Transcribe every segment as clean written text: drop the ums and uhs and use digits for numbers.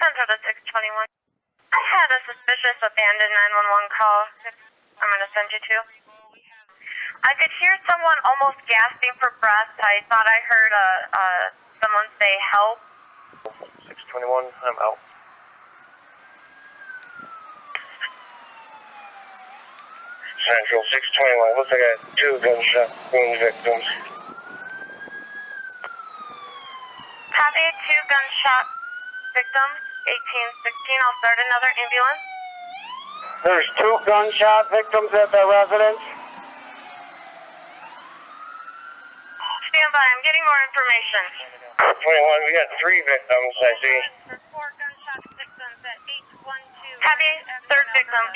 Central to 621. I had a suspicious abandoned 911 call. I'm going to send you to. I could hear someone almost gasping for breath. I thought I heard someone say help. 621, I'm out. Central 621, looks like I got 2 gunshot wound victims. Copy, 2 gunshot victims, 1816. I'll start another ambulance. There's 2 gunshot victims at the residence. Stand by, I'm getting more information. 21, we got 3 victims, I see. 4 gunshot victims at 812. Copy, 3rd victim,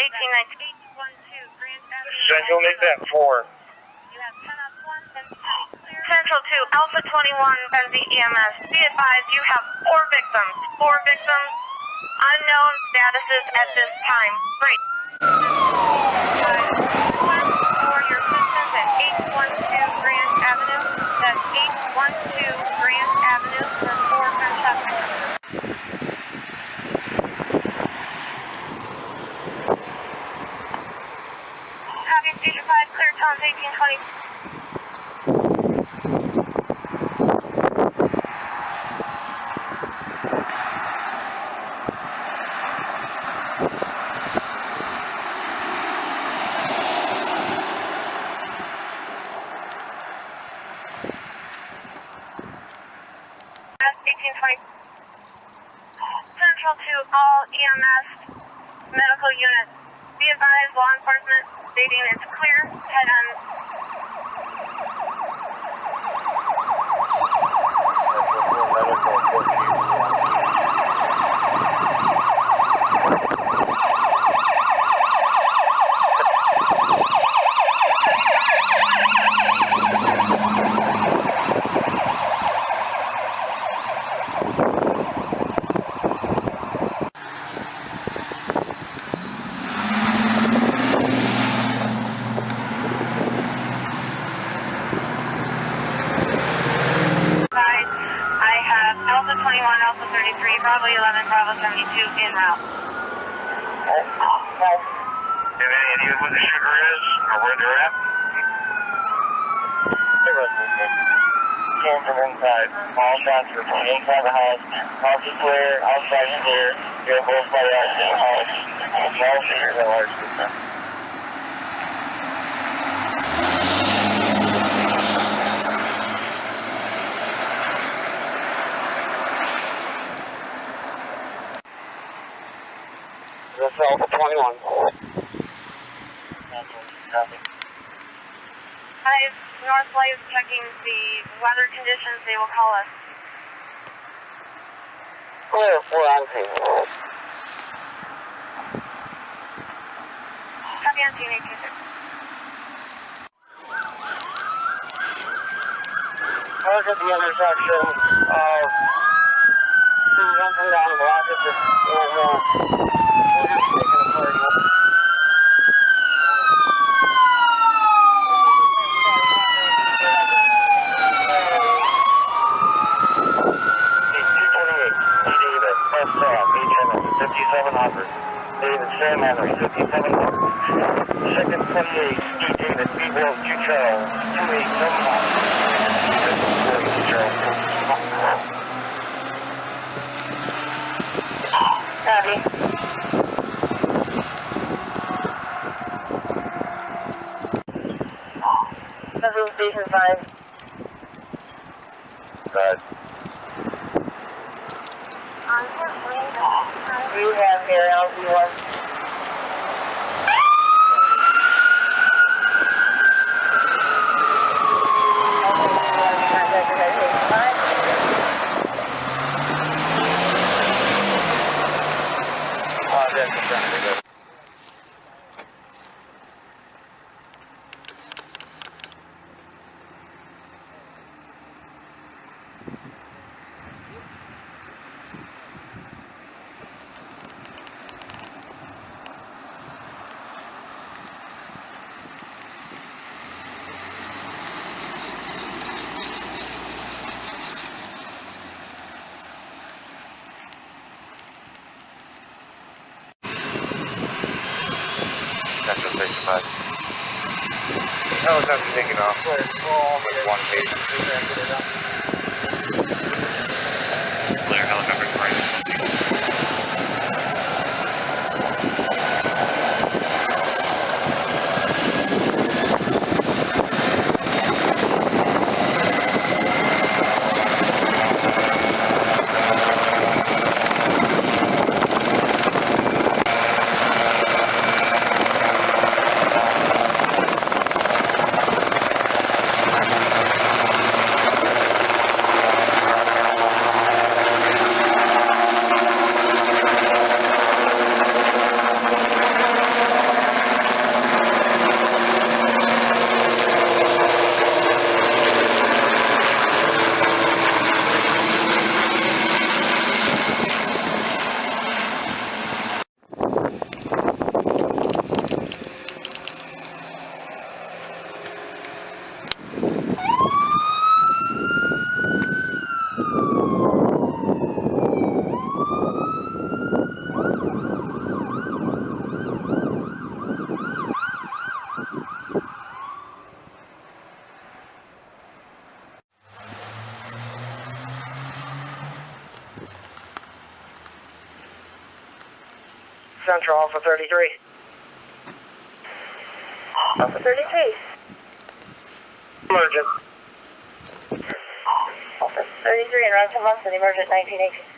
1819. 812, Grand Avenue. Central, make that 4. You have 10 up 1, Benzie clear. Central to Alpha 21, Benzie EMS. Be advised, you have 4 victims. 4 victims, unknown statuses at this time. Great. For your assistance at 812 Grand Avenue. That's 812 Grand Avenue for 4 gunshot victims. Copy, Station 5, clear tones 1820. Central to all EMS medical units. Be advised, law enforcement stating it's clear. Head on. Alpha 21, Alpha 33, Bravo 11, Bravo 72, en route. Have any idea what the shooter is or where they're at? Came from inside. All shots were from inside the house. House is clear, outside is clear. You're both by the house. Small shooters and large shooters. This is Alpha 21. Copy. Hi, North Light is checking the weather conditions. They will call us. Clear, 4 on scene. Copy on scene, 826. Look at the intersection of jumping down the block. It's just David Sam Henry, 5700. Second 28, Steve David, B-Will, 2 Charles, 2875. Copy. Central Station 5. Good. You have here LZ1. Helicopter taking off with one page. Clear helicopter right. Central Alpha 33. Alpha 33. Emergent. Alpha 33 and run 10 months and emergent 1918.